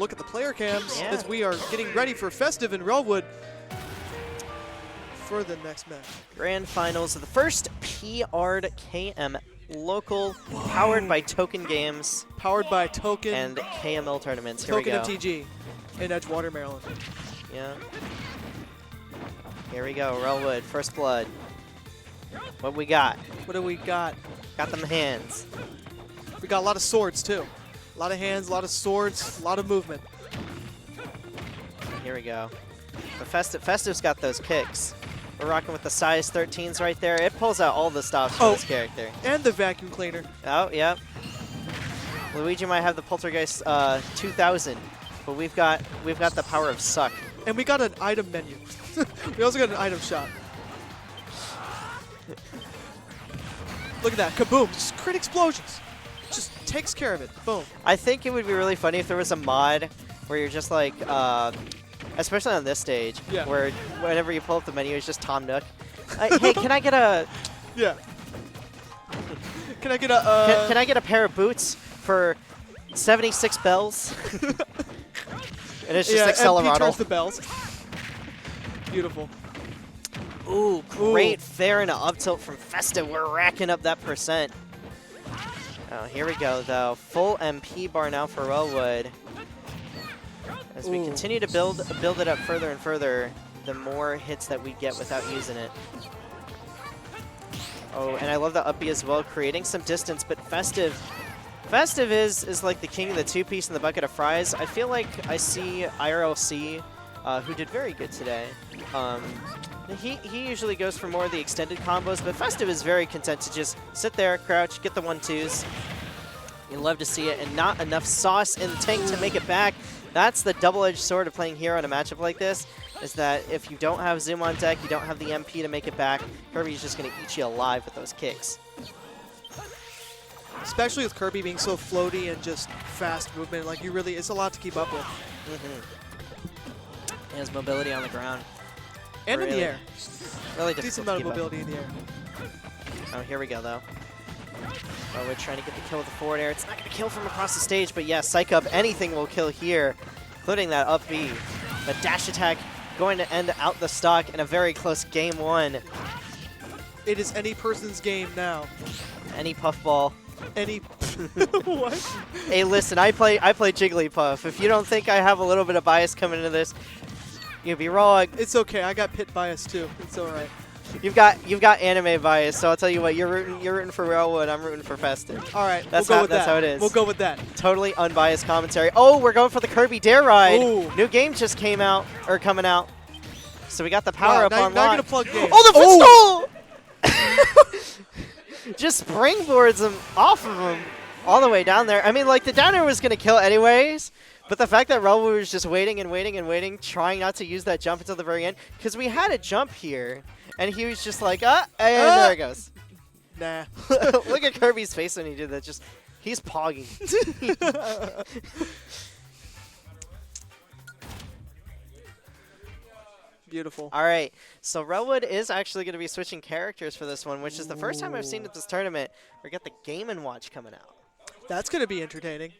look at the player cams as we are getting ready for Festive in Relwood for the next match. Grand finals of the first PR'd KMLocal, powered by Token Games. Powered by Token. And KML tournaments. Here we go. TokenMTG in Edgewater, Maryland. Yeah. Here we go, Relwood, first blood. What we got? What do we got? Got them hands. We got a lot of swords, too. A lot of hands, a lot of swords, a lot of movement. Here we go. But Festive's got those kicks. We're rocking with the size 13s right there. It pulls out all the stops for this character. And the vacuum cleaner. Oh, yep. Luigi might have the Poltergeist 2000, but we've got the power of suck. And we got an item menu. We also got an item shop. Look at that. Kaboom. Just crit explosions. Just takes care of it. Boom. I think it would be really funny if there was a mod where you're just like, especially on this stage, where whenever you pull up the menu, it's just Tom Nook. Hey, can I get a... Yeah. Can I get a... Can I get a pair of boots for 76 bells? And it's just Accelerado. MP turns the bells. Beautiful. Ooh, great fair and up tilt from Festive. We're racking up that percent. Oh, here we go, though. Full MP bar now for Relwood. As we continue to build it up further and further, the more hits that we get without using it. Oh, and I love the up B as well, creating some distance, but Festive is like the king of the two-piece in the bucket of fries. I feel like I see IRLC, who did very good today. He usually goes for more of the extended combos, but Festive is very content to just sit there, crouch, get the 1-2s. You love to see it, and not enough sauce in the tank to make it back. That's the double-edged sword of playing hero in a matchup like this, is that if you don't have Zoom on deck, you don't have the MP to make it back, Kirby's just going to eat you alive with those kicks. Especially with Kirby being so floaty and just fast movement, like you really, it's a lot to keep up with. He has mobility on the ground. And in the air. Really decent amount of mobility in the air. Oh, here we go, though. Oh, we're trying to get the kill with the forward air. It's not going to kill from across the stage, but yeah, Psych Up, anything will kill here, including that up B. The dash attack going to end out the stock in a very close game one. It is any person's game now. Any puffball. Any what? Hey, listen, I play Jigglypuff. If you don't think I have a little bit of bias coming into this, you'd be wrong. It's okay. I got pit bias too. It's all right. You've got anime bias, so I'll tell you what. You're rooting for Relwood. I'm rooting for Festive. All right, that's we'll go with that. That's how it is. We'll go with that. Totally unbiased commentary. Oh, we're going for the Kirby Dare Ride. Ooh. New game just came out or coming out, so we got the power up on now lock. I'm gonna plug games. Oh, the footstool! Just springboards him off of him all the way down there. I mean, like, the down air was going to kill anyways, but the fact that Relwood was just waiting and waiting and waiting, trying not to use that jump until the very end, because we had a jump here, and he was just like, and there it goes. Nah. Look at Kirby's face when he did that. Just, he's pogging. Beautiful. All right, so Relwood is actually going to be switching characters for this one, which is the first time I've seen at this tournament. We got the Game & Watch coming out. That's going to be entertaining.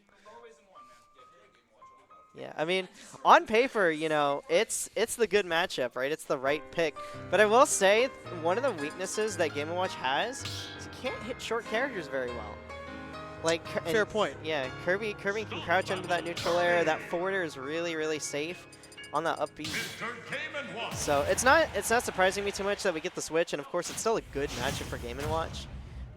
Yeah, I mean, on paper, you know, it's the good matchup, right? It's the right pick. But I will say, one of the weaknesses that Game & Watch has is it can't hit short characters very well. Like, fair point. Yeah, Kirby can crouch under that neutral air. That forward air is really, really safe on that up B. So it's not surprising me too much that we get the switch, and of course it's still a good matchup for Game & Watch.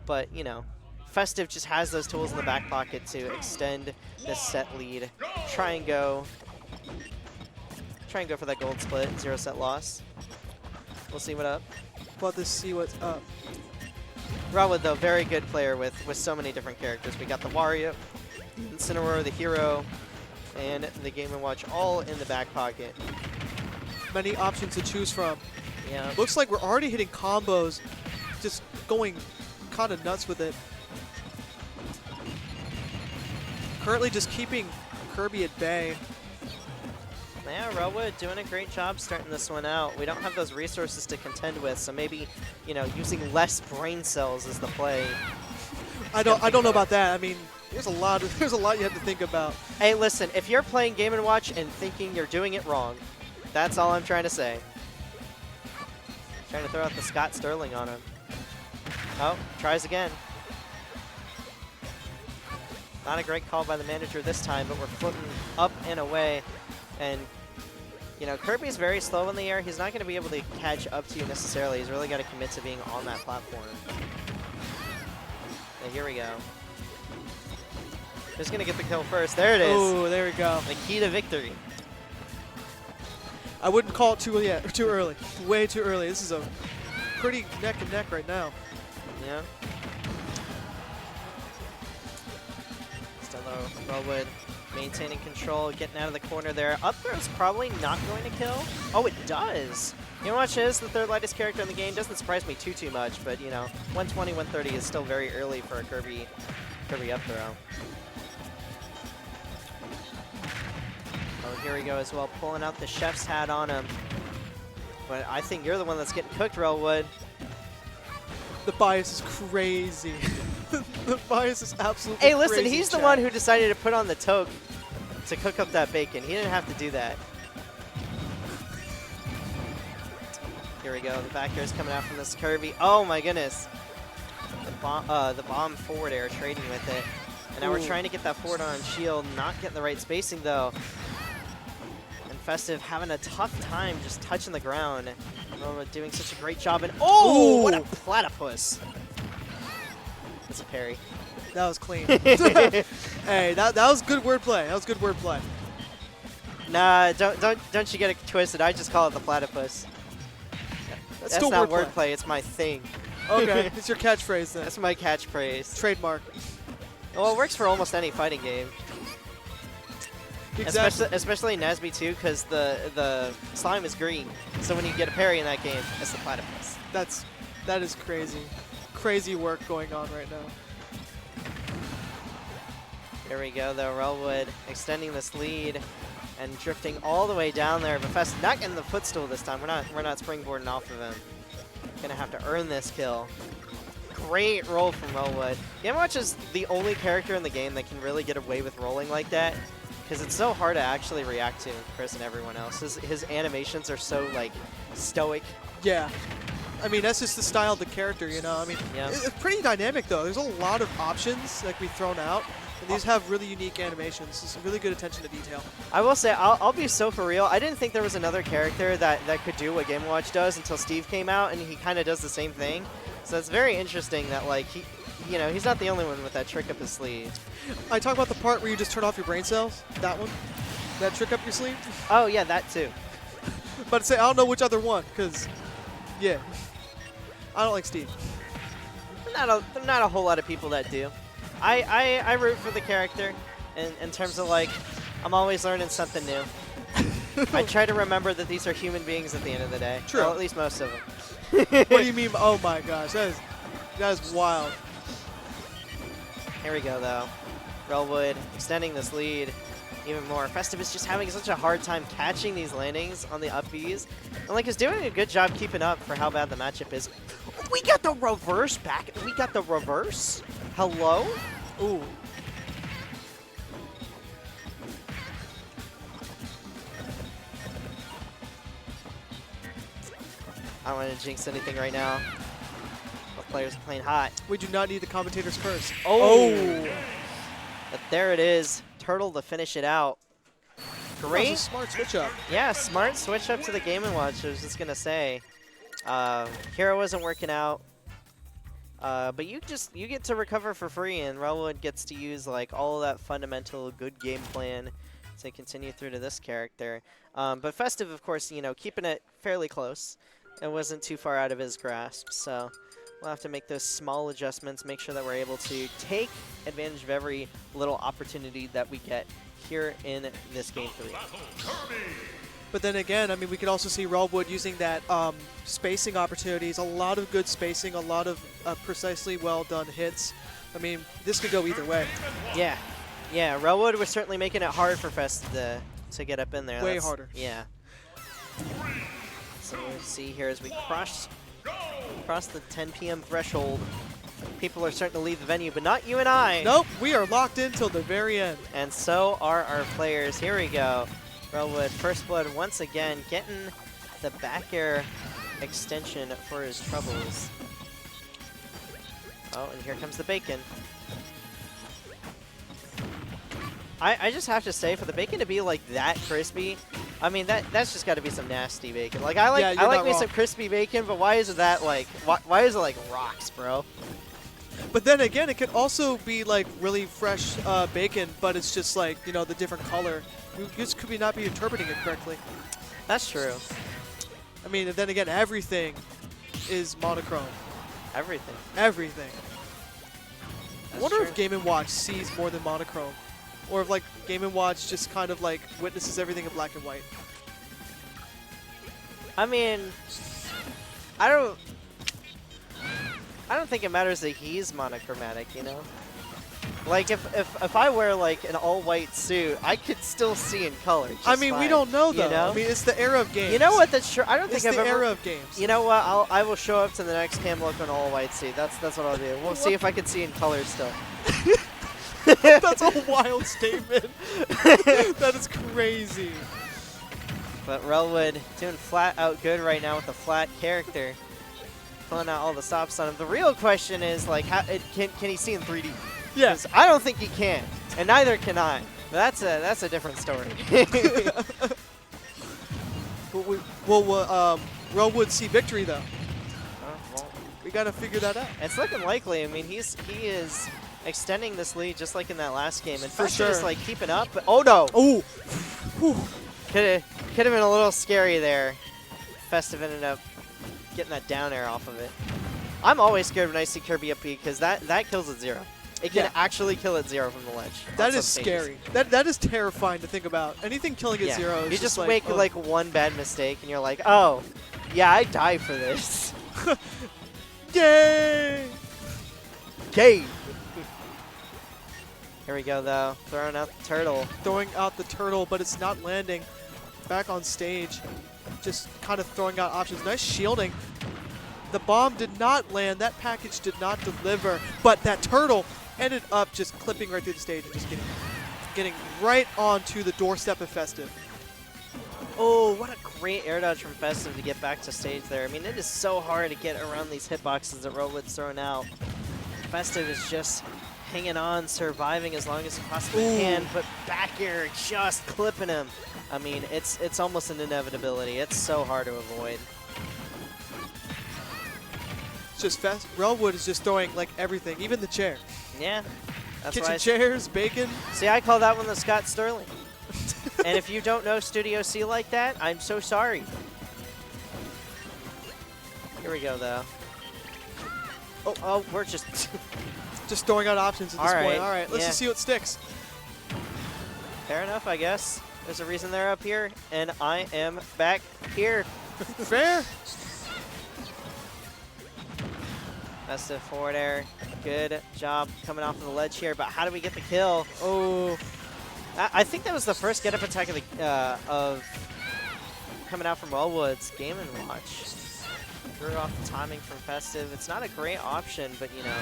But, you know, Festive just has those tools in the back pocket to extend this set lead. Try and go for that gold split, 0 set loss. We'll see what up. About to see what's up. Relwood, though, very good player with so many different characters. We got the Wario, Incineroar, the hero, and the Game & Watch all in the back pocket. Many options to choose from. Yeah. Looks like we're already hitting combos, just going kind of nuts with it. Currently just keeping Kirby at bay. Yeah, Relwood doing a great job starting this one out. We don't have those resources to contend with, so maybe, you know, using less brain cells is the play. I don't know about that. I mean, there's a lot you have to think about. Hey, listen, if you're playing Game & Watch and thinking you're doing it wrong, that's all I'm trying to say. Trying to throw out the Scott Sterling on him. Oh, tries again. Not a great call by the manager this time, but we're flipping up and away. And, you know, Kirby's very slow in the air. He's not going to be able to catch up to you necessarily. He's really got to commit to being on that platform. And here we go. Who's going to get the kill first? There it is. Oh, there we go. The key to victory. I wouldn't call it too early. Way too early. This is a pretty neck and neck right now. Yeah. Still though, Rowood maintaining control, getting out of the corner there. Up throw's probably not going to kill. Oh, it does. Watch is the third lightest character in the game. Doesn't surprise me too much, but you know, 120, 130 is still very early for a Kirby up throw. Oh, here we go as well, pulling out the chef's hat on him. But I think you're the one that's getting cooked, Rowood. The bias is crazy. The bias is absolutely Hey, listen, crazy, he's the chat. one who decided to put on the toque to cook up that bacon. He didn't have to do that. Here we go. The back air is coming out from this Kirby. Oh my goodness. The bomb forward air, trading with it. And now we're trying to get that forward on shield. Not getting the right spacing though. And Festive having a tough time just touching the ground. Roma doing such a great job. And oh, what a platypus. That's a parry. That was clean. Hey, that was good wordplay. That was good wordplay. Nah, don't you get it twisted. I just call it the platypus. That's still not wordplay. wordplay, it's my thing. Okay, it's your catchphrase then. That's my catchphrase. Trademark. Well, it works for almost any fighting game. Exactly. Especially in Nasby too, because the slime is green. So when you get a parry in that game, it's the platypus. That is crazy. Crazy work going on right now. Here we go though, Relwood extending this lead and drifting all the way down there, but Fest not getting the footstool this time. We're not springboarding off of him. Gonna have to earn this kill. Great roll from Relwood. Game & is the only character in the game that can really get away with rolling like that, because it's so hard to actually react to in comparison to everyone else. His animations are so like stoic. Yeah. I mean, that's just the style of the character, you know? I mean, Yeah. it's pretty dynamic, though. There's a lot of options that we've thrown out, and these have really unique animations. Some really good attention to detail. I will say, I'll be so for real. I didn't think there was another character that could do what Game & Watch does until Steve came out, and he kind of does the same thing. So it's very interesting that, like, he's not the only one with that trick up his sleeve. I talk about the part where you just turn off your brain cells. That one. That trick up your sleeve. Oh, yeah, that too. But say, I don't know which other one, because, yeah. I don't like Steve. Not a whole lot of people that do. I root for the character in terms of, like, I'm always learning something new. I try to remember that these are human beings at the end of the day. True. Well, at least most of them. What do you mean? Oh my gosh, that is wild. Here we go, though. Relwood extending this lead even more. Festive is just having such a hard time catching these landings on the up Bs. And like is doing a good job keeping up for how bad the matchup is. We got the reverse back. We got the reverse. Hello? Ooh. I don't want to jinx anything right now. Both players are playing hot. We do not need the commentator's curse. Oh! But there it is. Turtle to finish it out. That Great. was a smart switch up. Yeah, smart switch up to the Game & Watch. I was just going to say. Hero wasn't working out. But you get to recover for free, and Relwood gets to use like all of that fundamental good game plan to continue through to this character. But Festive, of course, keeping it fairly close. It wasn't too far out of his grasp, so we'll have to make those small adjustments, make sure that we're able to take advantage of every little opportunity that we get here in this Game 3. But then again, I mean, we could also see Relwood using that spacing opportunities, a lot of good spacing, a lot of precisely well done hits. I mean, this could go either way. Yeah. Yeah, Relwood was certainly making it hard for Fest to get up in there. Way harder. Yeah. So we'll see here as we cross the 10 p.m. threshold. people are starting to leave the venue, but not you and I. Nope, we are locked in till the very end. And so are our players. Here we go. Relwood, First Blood once again getting the back air extension for his troubles. Oh, and here comes the bacon. I just have to say, for the bacon to be like that crispy, I mean that's just got to be some nasty bacon. Like I like me some crispy bacon, but why is it that like why is it like rocks, bro? But then again, it could also be like really fresh bacon, but it's just like, you know, the different color. We just could not be interpreting it correctly. That's true. I mean, and then again, everything is monochrome. Everything. Everything. That's I wonder true. if Game & Watch sees more than monochrome. Or if like Game & Watch just kind of like witnesses everything in black and white. I mean, I don't think it matters that he's monochromatic, you know? Like if I wear like an all-white suit, I could still see in color. I mean, we don't know though. You know? I mean, it's the era of games. You know what? That's true. I don't think it's I've the ever. era of games. You know what? I will show up to the next KMLocal in an all-white suit. That's what I'll do. We'll see if I can see in color still. That's a wild statement. That is crazy. But Relwood doing flat out good right now with the flat character. Pulling out all the stops on him. The real question is, like, can he see in 3D? Yes. I don't think he can, and neither can I. But that's a different story. Will Relwood see victory, though? Well, We got to figure that out. it's looking likely. I mean, he is extending this lead just like in that last game. And For Festive is sure. like keeping up. But oh no! Oh, Could have been a little scary there. Festive ended up getting that down air off of it. I'm always scared when I see Kirby up B because that kills at 0. It can actually kill at 0 from the ledge. that is scary. That is terrifying to think about. Anything killing at 0 is You just like, make oh. like one bad mistake and you're like, oh, yeah, I die for this. Yay! Game. Here we go though, throwing out the turtle. Throwing out the turtle, but it's not landing. Back on stage, just kind of throwing out options. Nice shielding. The bomb did not land. That package did not deliver. But that turtle ended up just clipping right through the stage and just getting right onto the doorstep of Festive. Oh, what a great air dodge from Festive to get back to stage there. I mean, it is so hard to get around these hitboxes that Relwood's throwing out. Festive is just hanging on, surviving as long as he possibly can, but back air just clipping him. I mean, it's almost an inevitability. It's so hard to avoid. It's just Relwood is just throwing like everything, even the chair. Yeah. That's Kitchen why chairs, bacon. See, I call that one the Scott Sterling. And if you don't know Studio C like that, I'm so sorry. Here we go, though. Oh, we're just... Just throwing out options at this point. All right, let's yeah. just see what sticks. Fair enough, I guess. There's a reason they're up here, and I am back here. Fair. Festive forward air. Good job coming off of the ledge here, but how do we get the kill? Oh. I think that was the first get-up attack of the coming out from Relwood's Game & Watch. Threw off the timing from Festive. It's not a great option, but you know,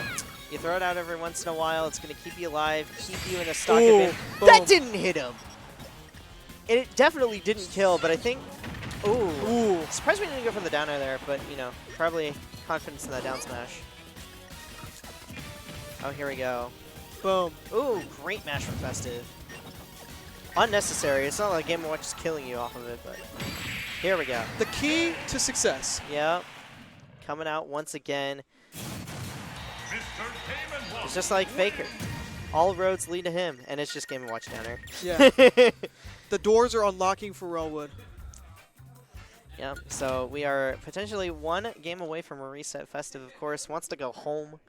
you throw it out every once in a while. It's going to keep you alive, keep you in a stock of it. That didn't hit him. And it definitely didn't kill, but I think. Ooh. Surprised we didn't go for the down air there, but you know, probably confidence in that down smash. Oh, here we go. Boom. Ooh, great mash from Festive. Unnecessary. It's not like Game & Watch is killing you off of it, but here we go. The key to success. Yep. Coming out once again. It's just like Faker. All roads lead to him, and it's just Game & Watch down there. Yeah. The doors are unlocking for Relwood. Yep. So we are potentially one game away from a reset. Festive, of course, wants to go home.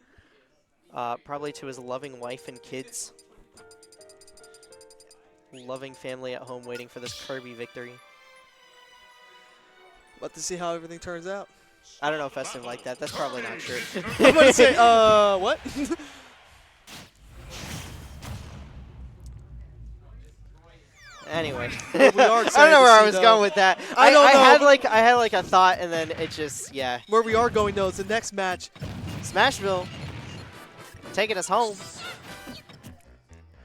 Probably to his loving wife and kids. Loving family at home waiting for this Kirby victory. Let to see how everything turns out. I don't know if Festive like that. That's probably not true. I'm going to say, what? Anyway. Well, we are I excited don't know to where I see, was though. going with that. I don't know. I had like a thought and then it just, yeah. Where we are going, though, is the next match. Smashville. taking us home.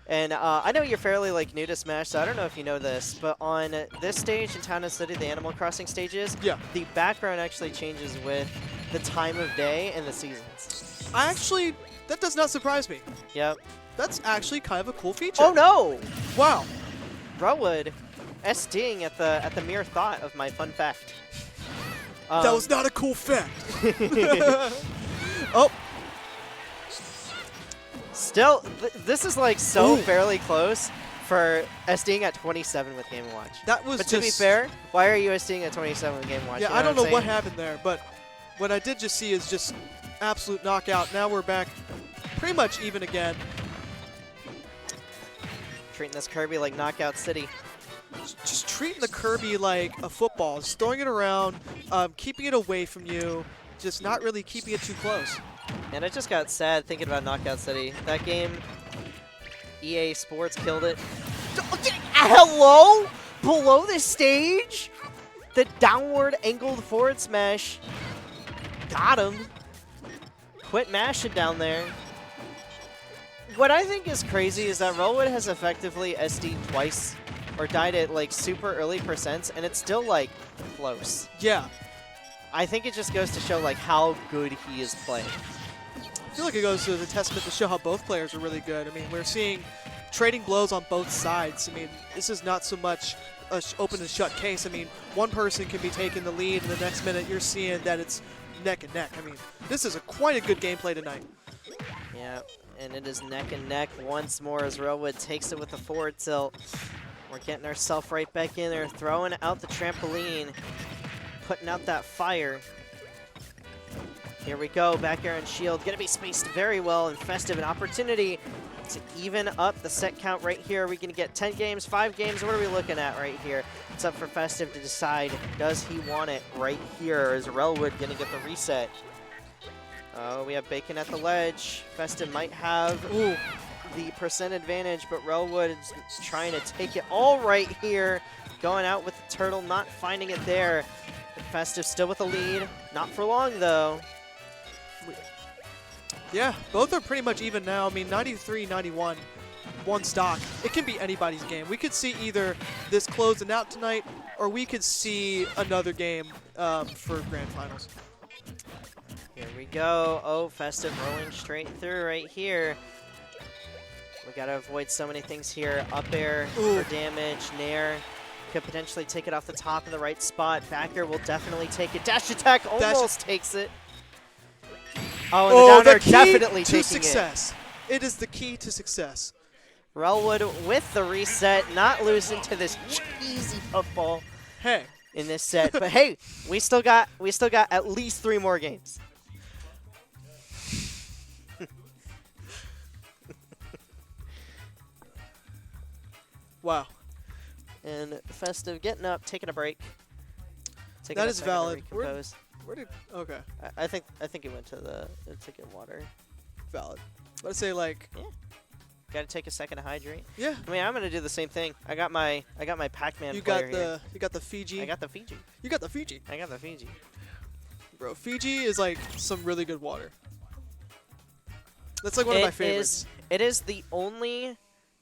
And I know you're fairly like new to Smash, so I don't know if you know this, but on this stage in Town and City, the Animal Crossing stages, yeah, the background actually changes with the time of day and the seasons. That does not surprise me. Yep. That's actually kind of a cool feature. Oh no! Wow. Rowood SDing at the mere thought of my fun fact. That was not a cool fact. Oh. Still, this is like so fairly close for SDing at 27 with Game & Watch. That was But to be fair, why are you SDing at 27 with Game & Watch? Yeah, You know I don't know I'm what saying? happened there, but what I did just see is just absolute knockout. Now we're back pretty much even again. Treating this Kirby like Knockout City. Just treating the Kirby like a football, just throwing it around, keeping it away from you, just not really keeping it too close. And I just got sad thinking about Knockout City. That game, EA Sports killed it. Hello? Below the stage? The downward angled forward smash. Got him. Quit mashing down there. What I think is crazy is that Rowood has effectively SD'd twice, or died at like super early percents, and it's still like close. Yeah. I think it just goes to show like how good he is playing. I feel like it goes to the testament to show how both players are really good. I mean, we're seeing trading blows on both sides. I mean, this is not so much a open and shut case. I mean, one person can be taking the lead, and the next minute you're seeing that it's neck and neck. I mean, this is quite a good gameplay tonight. Yeah, and it is neck and neck once more as Rowood takes it with a forward tilt. We're getting ourselves right back in there, throwing out the trampoline, putting out that fire. Here we go, back air and shield, gonna be spaced very well, and Festive, an opportunity to even up the set count right here. Are we gonna get 10 games, 5 games? What are we looking at right here? It's up for Festive to decide, does he want it right here? Is Rowood gonna get the reset? Oh, we have Bacon at the ledge. Festive might have the percent advantage, but Rowood is trying to take it all right here. Going out with the turtle, not finding it there. Festive still with the lead. Not for long, though. Yeah, both are pretty much even now. I mean, 93-91, one stock. It can be anybody's game. We could see either this closing out tonight, or we could see another game for Grand Finals. Here we go. Oh, Festive rolling straight through right here. We gotta avoid so many things here. Up air for damage. Nair could potentially take it off the top in the right spot. Back air will definitely take it. Dash attack almost takes it. Oh, and the down air definitely taking success. It is the key to success. Rowood with the reset, not losing to this cheesy football. Hey. In this set, but hey, we still got at least 3 more games. Wow. And Festive getting up, taking a break. That is valid. Where did? Okay. I think it went to get water. Valid. Let's say like. Yeah. Got to take a second to hydrate. Yeah. I mean, I'm gonna do the same thing. I got my Pac-Man. You player got the Fiji. I got the Fiji. You got the Fiji. I got the Fiji. Bro, Fiji is like some really good water. That's like one of my favorites. It is the only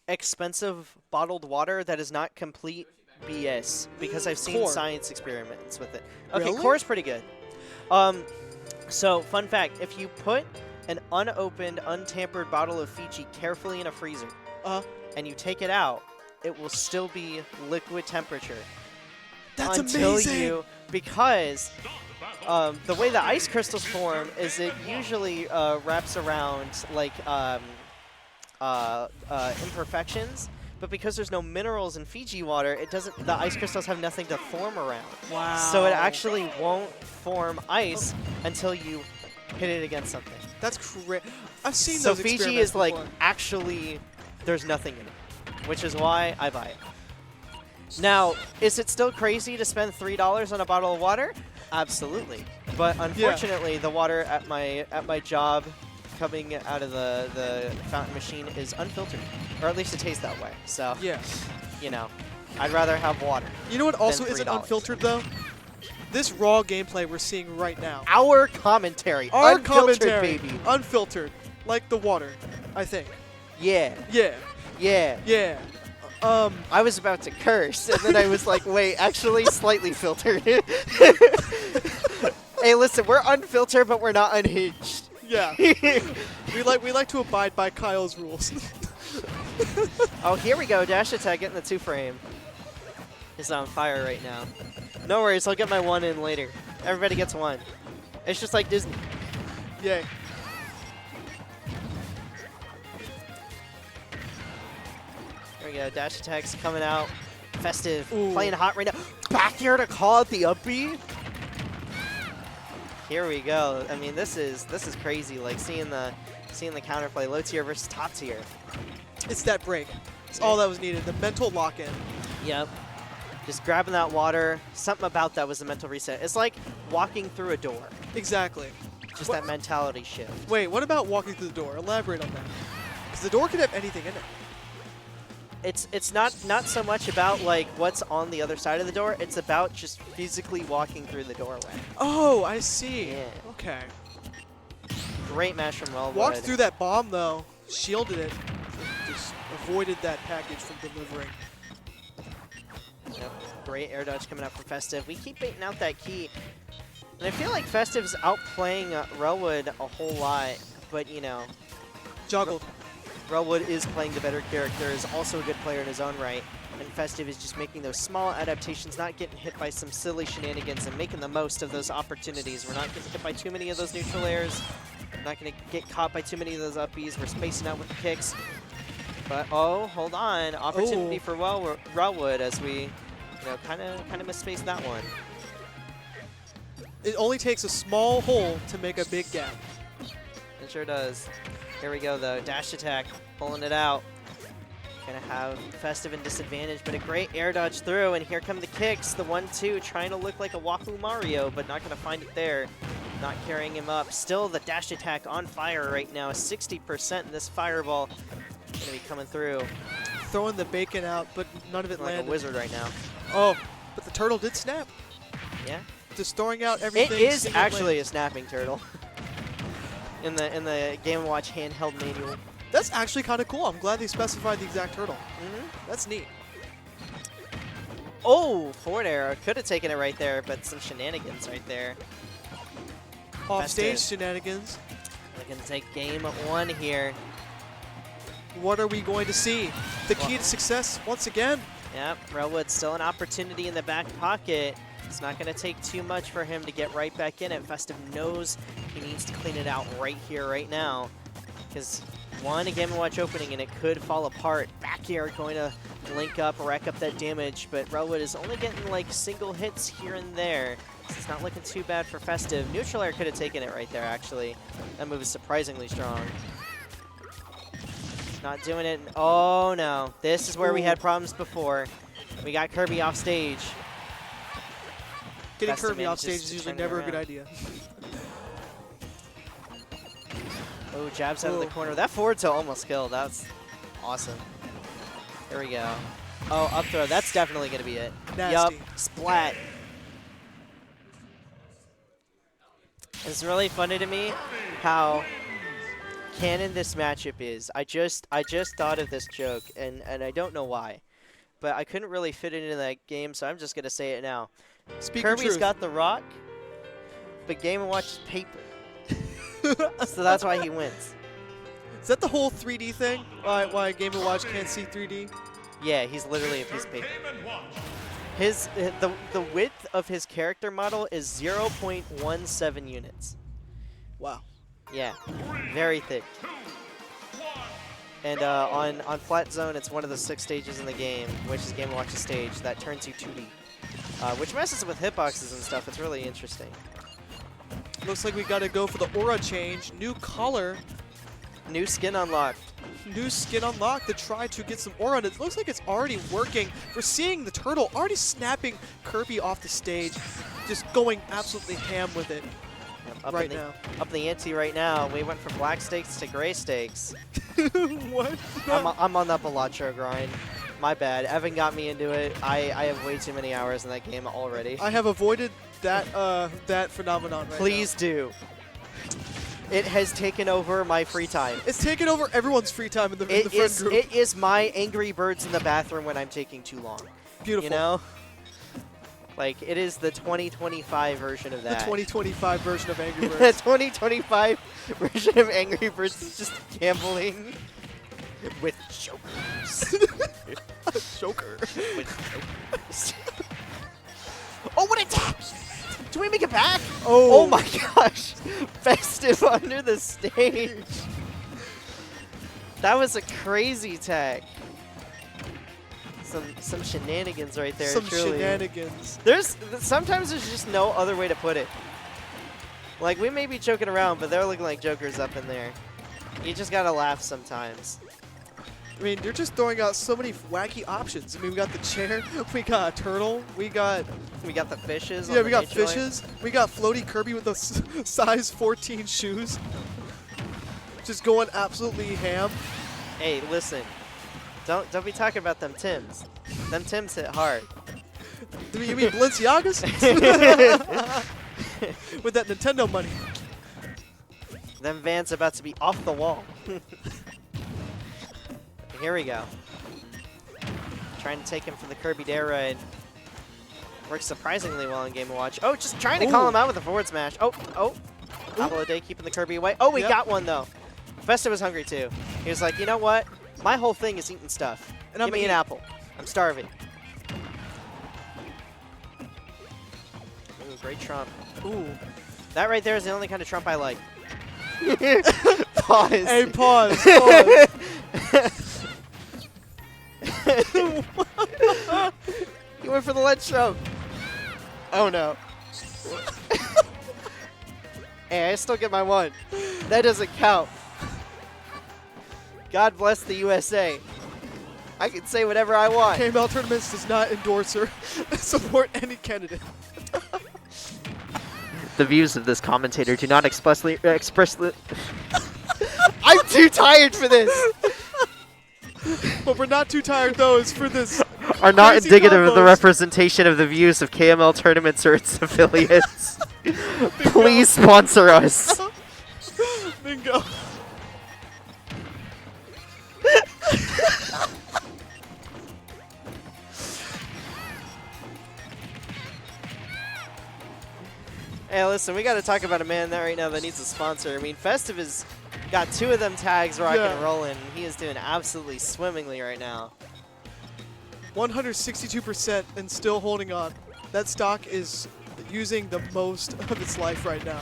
expensive bottled water that is not complete BS, because I've seen science experiments with it. Okay, Really? Core's pretty good. So fun fact, if you put an unopened, untampered bottle of Fiji carefully in a freezer, and you take it out, it will still be liquid temperature. That's until amazing. Because the way the ice crystals form is it usually wraps around like imperfections, but because there's no minerals in Fiji water, it doesn't. The ice crystals have nothing to form around. Wow. So it actually won't form ice until you hit it against something. That's crazy. I've seen So those Fiji experiments is like before. actually there's nothing in it, which is why I buy it. Now, is it still crazy to spend $3 on a bottle of water? Absolutely. But unfortunately, the water at my job coming out of the fountain machine is unfiltered, or at least it tastes that way. So, Yeah. you know, I'd rather have water. You know what also than isn't $3. unfiltered though? This raw gameplay we're seeing right now. Our commentary, Our unfiltered, commentary, baby. unfiltered. like the water, I think. Yeah. Yeah. Yeah. Yeah. I was about to curse, and then I was like, wait, actually slightly filtered. Hey, listen, we're unfiltered, but we're not unhinged. Yeah. we like to abide by Kyle's rules. Oh, here we go. Dash attack getting the 2-frame. Is on fire right now. No worries, I'll get my 1 in later. Everybody gets 1. It's just like Disney. Yay. There we go. Dash attacks coming out. Festive. Ooh. Playing hot right now. Back here to call it the up B. Here we go. I mean, this is crazy. Like seeing the counterplay. Low tier versus top tier. It's that break. It's all that was needed. The mental lock-in. Yep. Just grabbing that water. Something about that was a mental reset. It's like walking through a door. Exactly. Just that mentality shift. Wait, what about walking through the door? Elaborate on that. Because the door could have anything in it. It's not so much about like what's on the other side of the door. It's about just physically walking through the doorway. Oh, I see. Yeah. Okay. Great match from Wellwood. Walked through that bomb, though. Shielded it. Just avoided that package from delivering. Yep. Great air dodge coming out from Festive. We keep baiting out that key. And I feel like Festive's outplaying Wellwood a whole lot. But, you know, Juggled. Wellwood is playing the better character, is also a good player in his own right. And Festive is just making those small adaptations, not getting hit by some silly shenanigans and making the most of those opportunities. We're not getting hit by too many of those neutral airs. We're not going to get caught by too many of those uppies. We're spacing out with the kicks. But, oh, hold on. Opportunity for Wellwood as we, you know, kind of misspaced that one. It only takes a small hole to make a big gap. It sure does. Here we go, though. Dash attack, pulling it out. Gonna have Festive in disadvantage, but a great air dodge through, and here come the kicks. The 1-2, trying to look like a Wahoo Mario, but not gonna find it there. Not carrying him up. Still the dash attack on fire right now. 60% in this fireball. Gonna be coming through. Throwing the bacon out, but none of it Like landed. a wizard right now. Oh, but the turtle did snap. Yeah. Just throwing out everything. It is single actually blade. a snapping turtle. in the Game & Watch handheld manual. That's actually kind of cool. I'm glad they specified the exact turtle. Mm-hmm. That's neat. Oh, forward air. Could have taken it right there, but some shenanigans right there. Off-stage Festive. shenanigans. They're going to take game 1 here. What are we going to see? The key to success once again. Yep, Wellwood still an opportunity in the back pocket. It's not going to take too much for him to get right back in it. Festive knows he needs to clean it out right here, right now. Because a Game & Watch opening and it could fall apart. Back air going to link up, rack up that damage, but Wellwood is only getting like single hits here and there. So it's not looking too bad for Festive. Neutral air could have taken it right there, actually. That move is surprisingly strong. Not doing it. Oh, no. This is where we had problems before. We got Kirby off stage. Getting Festive Kirby off manages stage is to usually turn it never a good around. idea. Oh, jabs out of the corner. That forward tilt almost killed. That's awesome. Here we go. Oh, up throw. That's definitely going to be it. Nasty. Yup. Splat. It's really funny to me how canon this matchup is. I just thought of this joke, and I don't know why. But I couldn't really fit it into that game, so I'm just going to say it now. Speak Kirby's truth. got the rock, but Game & Watch is paper. So that's why he wins. Is that the whole 3D thing? Why Game & Watch can't see 3D? Yeah, he's literally a piece of paper. The width of his character model is 0.17 units. Wow. Yeah, very thick. And on Flat Zone, it's one of the 6 stages in the game, which is Game & Watch's stage, that turns you 2D. Which messes with hitboxes and stuff. It's really interesting. Looks like we got to go for the aura change. New color. New skin unlocked. New skin unlocked to try to get some aura. And it looks like it's already working. We're seeing the turtle already snapping Kirby off the stage. Just going absolutely ham with it right now. Up in the ante right now. We went from black stakes to gray stakes. What? I'm on that Balacho grind. My bad. Evan got me into it. I have way too many hours in that game already. I have avoided that that phenomenon right Please do. It has taken over my free time. It's taken over everyone's free time in the friend group. It is my Angry Birds in the bathroom when I'm taking too long. Beautiful. You know? Like, it is the 2025 version of that. The 2025 version of Angry Birds. The 2025 version of Angry Birds is just gambling with jokers. Joker. With jokers. Oh, what a tap! Do we make it back? Oh. Oh my gosh! Festive under the stage. That was a crazy tag. Some shenanigans right there. Some truly. shenanigans. Sometimes there's just no other way to put it. Like, we may be joking around, but they're looking like jokers up in there. You just gotta laugh sometimes. I mean, they're just throwing out so many wacky options. I mean, we got the chair, we got a turtle, we got the fishes. yeah, we got fishes. We got floaty Kirby with the size 14 shoes. Just going absolutely ham. Hey, listen. Don't be talking about them Tims. Them Tims hit hard. You mean Balenciagas? With that Nintendo money. Them Vans about to be off the wall. Here we go. Trying to take him from the Kirby dare ride. Works surprisingly well in Game & Watch. Oh, just trying to call him out with a forward smash. Oh. Apple a day keeping the Kirby away. Oh, we got one though. Festive was hungry too. He was like, you know what? My whole thing is eating stuff. And Give me an apple. I'm starving. Ooh, great trump. Ooh. That right there is the only kind of trump I like. Pause. Hey, pause. He went for the ledge trump. Oh no. Hey, I still get my one. That doesn't count. God bless the USA. I can say whatever I want. KML Tournaments does not endorse or support any candidate. The views of this commentator do not expressly. I'm too tired for this. What we're not too tired though is for this. Are not crazy indicative of the combos. representation of the views of KML Tournaments or its affiliates. Please sponsor us. Bingo. Hey, listen, we got to talk about a man that right now that needs a sponsor. I mean, Festive has got 2 of them tags rocking and rolling. He is doing absolutely swimmingly right now. 162% and still holding on. That stock is using the most of its life right now.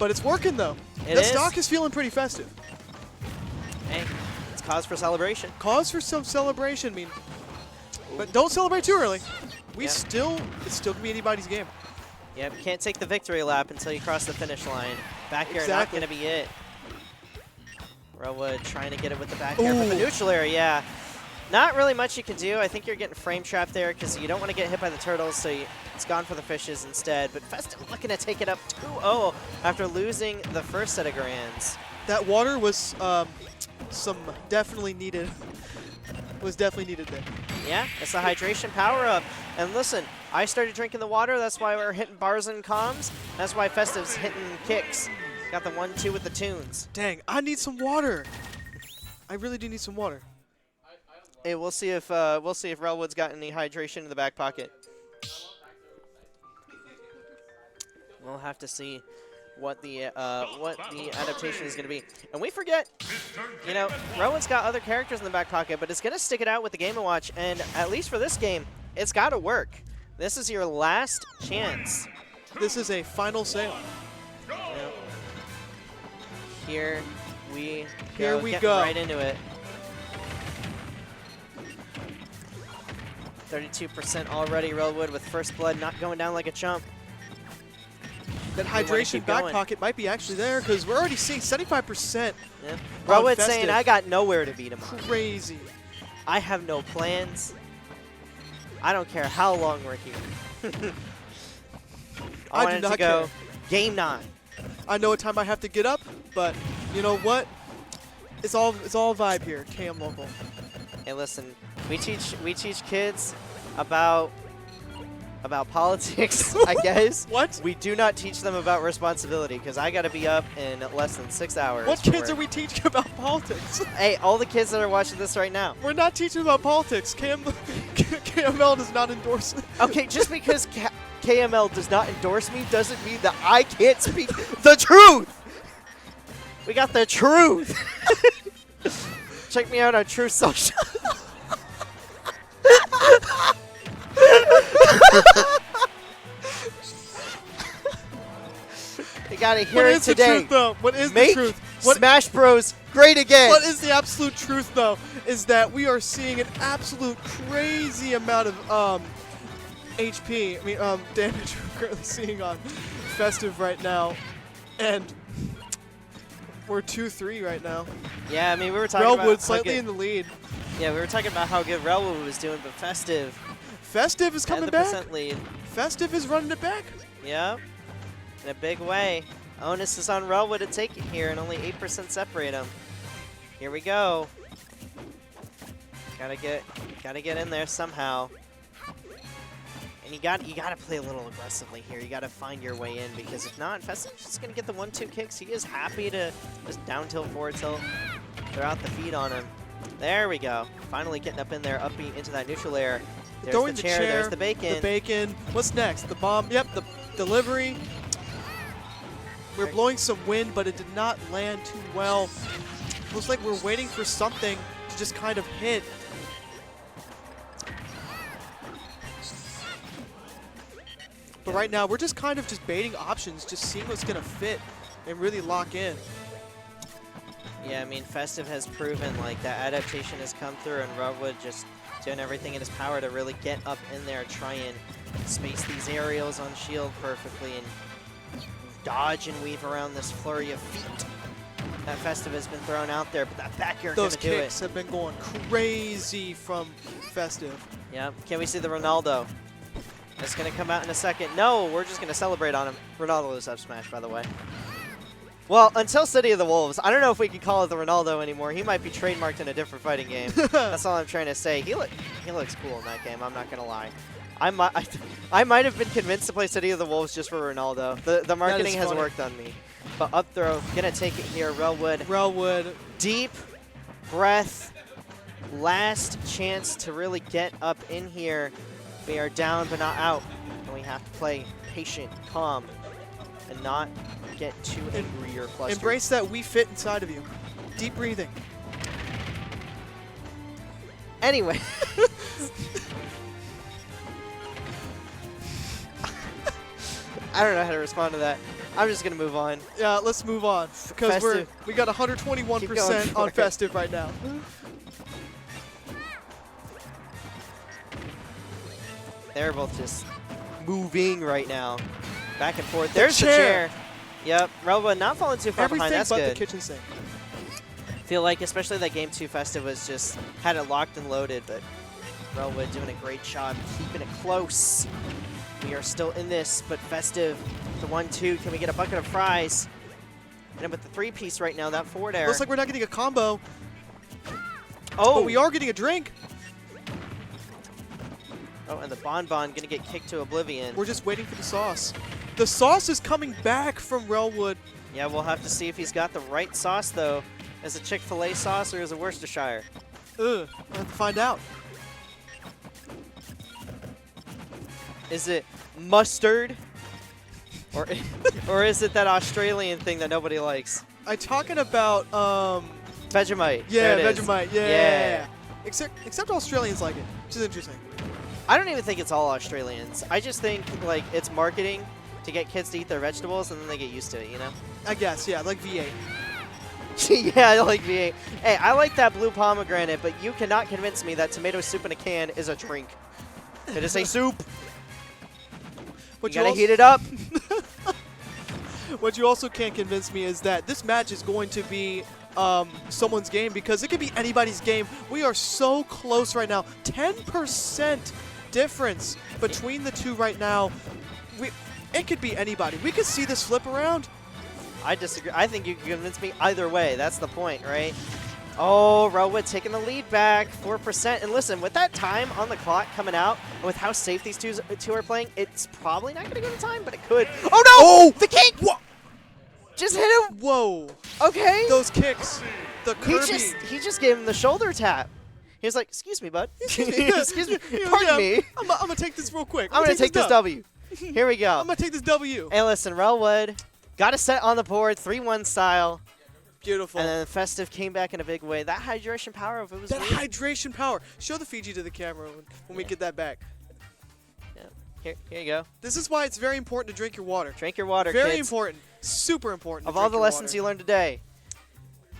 But it's working though. That stock is feeling pretty festive. Hey, it's cause for celebration. Cause for some celebration, I mean. But don't celebrate too early. It's still gonna be anybody's game. Yep, you can't take the victory lap until you cross the finish line. Back air not going to be it. Rowood trying to get it with the back air from the neutral air, yeah. Not really much you can do. I think you're getting frame trapped there because you don't want to get hit by the turtles, so it's gone for the fishes instead. But Festive looking to take it up 2-0 after losing the first set of grands. That water was definitely needed. Was definitely needed there. Yeah, it's the hydration power-up. And listen, I started drinking the water. That's why we're hitting bars and comms. That's why Festive's hitting kicks. Got the 1-2 with the tunes. Dang, I need some water. I really do need some water. Hey, we'll see if Relwood's got any hydration in the back pocket. We'll have to see what the adaptation is going to be. And we forget, you know, Rowan's got other characters in the back pocket, but it's going to stick it out with the Game & Watch. And at least for this game, it's got to work. This is your last chance. This is a final sale. Yep. Here we go. Right into it. 32% already, Relwood with first blood not going down like a chump. That hydration back pocket might be actually there because we're already seeing 75%. Yeah. Relwood saying, I got nowhere to beat him. Crazy. I have no plans. I don't care how long we're here. I do not care. Game 9. I know what time I have to get up, but you know what? It's all vibe here, KMLocal. Hey, listen, we teach kids about about politics, I guess. What? We do not teach them about responsibility because I got to be up in less than 6 hours. What kids are we teaching about politics? Hey, all the kids that are watching this right now. We're not teaching about politics. KML does not endorse it. Okay, just because KML does not endorse me doesn't mean that I can't speak the truth. We got the truth. Check me out on True Social. You gotta hear it today. The truth, though? What is Make the truth? What, Smash Bros great again. what is the absolute truth, though, is that we are seeing an absolute crazy amount of HP, damage we're currently seeing on Festive right now. And we're 2-3 right now. Yeah, I mean, we were talking about Relwood slightly in the lead. Yeah, we were talking about how good Relwood was doing, but Festive Festive is coming had the back. percent lead. Festive is running it back. Yeah, in a big way. Onus is on Relwood to take it here, and only 8% separate them. Here we go. Gotta get in there somehow. And you gotta play a little aggressively here. You gotta find your way in, because if not, Festive's just gonna get the 1-2 kicks. He is happy to just down tilt, forward tilt, throw out the feed on him. There we go. Finally getting up in there, up into that neutral air. There's Throwing the chair, there's the bacon. The bacon. What's next? The bomb. Yep, the delivery. We're blowing some wind, but it did not land too well. Looks like we're waiting for something to just kind of hit. But right now, we're just kind of just baiting options, just seeing what's going to fit and really lock in. Yeah, I mean, Festive has proven like that adaptation has come through, and Relwood just doing everything in his power to really get up in there, try and space these aerials on shield perfectly, and dodge and weave around this flurry of feet that Festive has been thrown out there. But that back air Those gonna do it. kicks have been going crazy from Festive. Yeah, can we see the Ronaldo? It's gonna come out in a second. No, we're just gonna celebrate on him. Ronaldo is up smash, by the way. Well, until City of the Wolves, I don't know if we can call it the Ronaldo anymore. He might be trademarked in a different fighting game. That's all I'm trying to say. He looks cool in that game, I'm not going to lie. I might have been convinced to play City of the Wolves just for Ronaldo. The marketing has worked on me. But up throw, going to take it here. Relwood. Deep breath. Last chance to really get up in here. We are down but not out. And we have to play patient, calm, and not get too angry or flustered. Embrace that we fit inside of you. Deep breathing. Anyway. I don't know how to respond to that. I'm just going to move on. Yeah, let's move on. Because we got 121% on Festive right now. They're both just moving right now. Back and forth. There's the chair. Yep, Relwood not falling too far behind. That's everything good. but the kitchen sink. Feel like, especially that game 2 Festive was just had it locked and loaded, but Relwood doing a great job keeping it close. We are still in this, but Festive, the 1-2. Can we get a bucket of fries? And with the 3-piece right now, that forward air. Looks like we're not getting a combo. Oh, but we are getting a drink. Oh, and the Bonbon gonna get kicked to oblivion. We're just waiting for the sauce. The sauce is coming back from Relwood. Yeah, we'll have to see if he's got the right sauce, though. Is it Chick-fil-A sauce or is it Worcestershire? We'll have to find out. Is it mustard? Or is it that Australian thing that nobody likes? I'm talking about, Vegemite. Yeah, There it is. Vegemite. Yeah. Except Australians like it, which is interesting. I don't even think it's all Australians. I just think, like, it's marketing to get kids to eat their vegetables, and then they get used to it, you know? I guess, yeah, like V8. Yeah, I like V8. Hey, I like that blue pomegranate, but you cannot convince me that tomato soup in a can is a drink. It is a soup. But You gotta heat it up. What you also can't convince me is that this match is going to be someone's game, because it could be anybody's game. We are so close right now. 10% difference between the two right now. It could be anybody. We could see this flip around. I disagree. I think you can convince me either way. That's the point, right? Oh, Rowood taking the lead back, 4%. And listen, with that time on the clock coming out, and with how safe these two are playing, it's probably not going to go to time, but it could. Oh, no! Oh! The king! What? Just hit him! Whoa. Okay. Those kicks. The Kirby. He just gave him the shoulder tap. He was like, excuse me, bud. Excuse me. Excuse me. Pardon me. I'm going to take this real quick. I'm going to take this W. Here we go. I'm going to take this W. Hey, listen, Relwood got a set on the board, 3-1 style. Beautiful. And then Festive came back in a big way. That hydration power, if it was That real. hydration power. Show the Fiji to the camera when we get that back. Yeah. Here you go. This is why it's very important to drink your water. Drink your water, Very kids. important. Super important. Of all the lessons you learned today,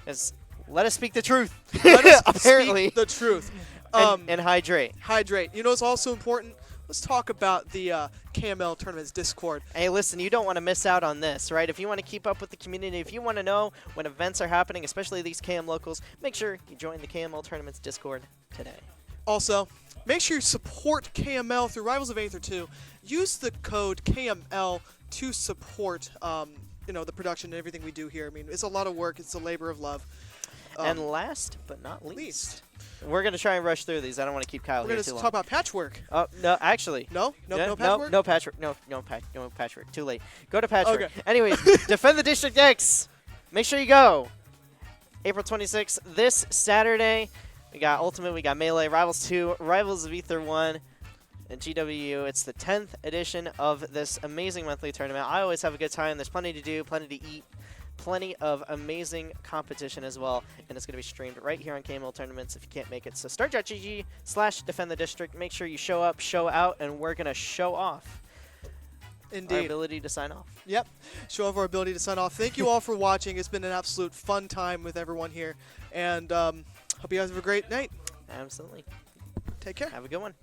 is let us speak the truth. Let us apparently. speak the truth. And hydrate. Hydrate. You know what's also important? Let's talk about the KML Tournaments Discord. Hey, listen, you don't want to miss out on this, right? If you want to keep up with the community, if you want to know when events are happening, especially these KMLocals, make sure you join the KML Tournaments Discord today. Also, make sure you support KML through Rivals of Aether 2. Use the code KML to support the production and everything we do here. I mean, it's a lot of work. It's a labor of love. And last but not least, we're going to try and rush through these. I don't want to keep Kyle we're here going too to long. talk about patchwork. No, actually. No Yeah, patchwork? No patchwork. No patchwork. Too late. Go to patchwork. Okay. Anyways, Defend the District X. Make sure you go. April 26th, this Saturday. We got Ultimate, we got Melee, Rivals 2, Rivals of Aether 1, and GWU. It's the 10th edition of this amazing monthly tournament. I always have a good time. There's plenty to do, plenty to eat, plenty of amazing competition as well. And it's going to be streamed right here on KML Tournaments if you can't make it. So start.gg/Defend the District. Make sure you show up, show out, and we're going to show off Indeed. our ability to sign off. Yep. Show off our ability to sign off. Thank you all for watching. It's been an absolute fun time with everyone here. And hope you guys have a great night. Absolutely. Take care. Have a good one.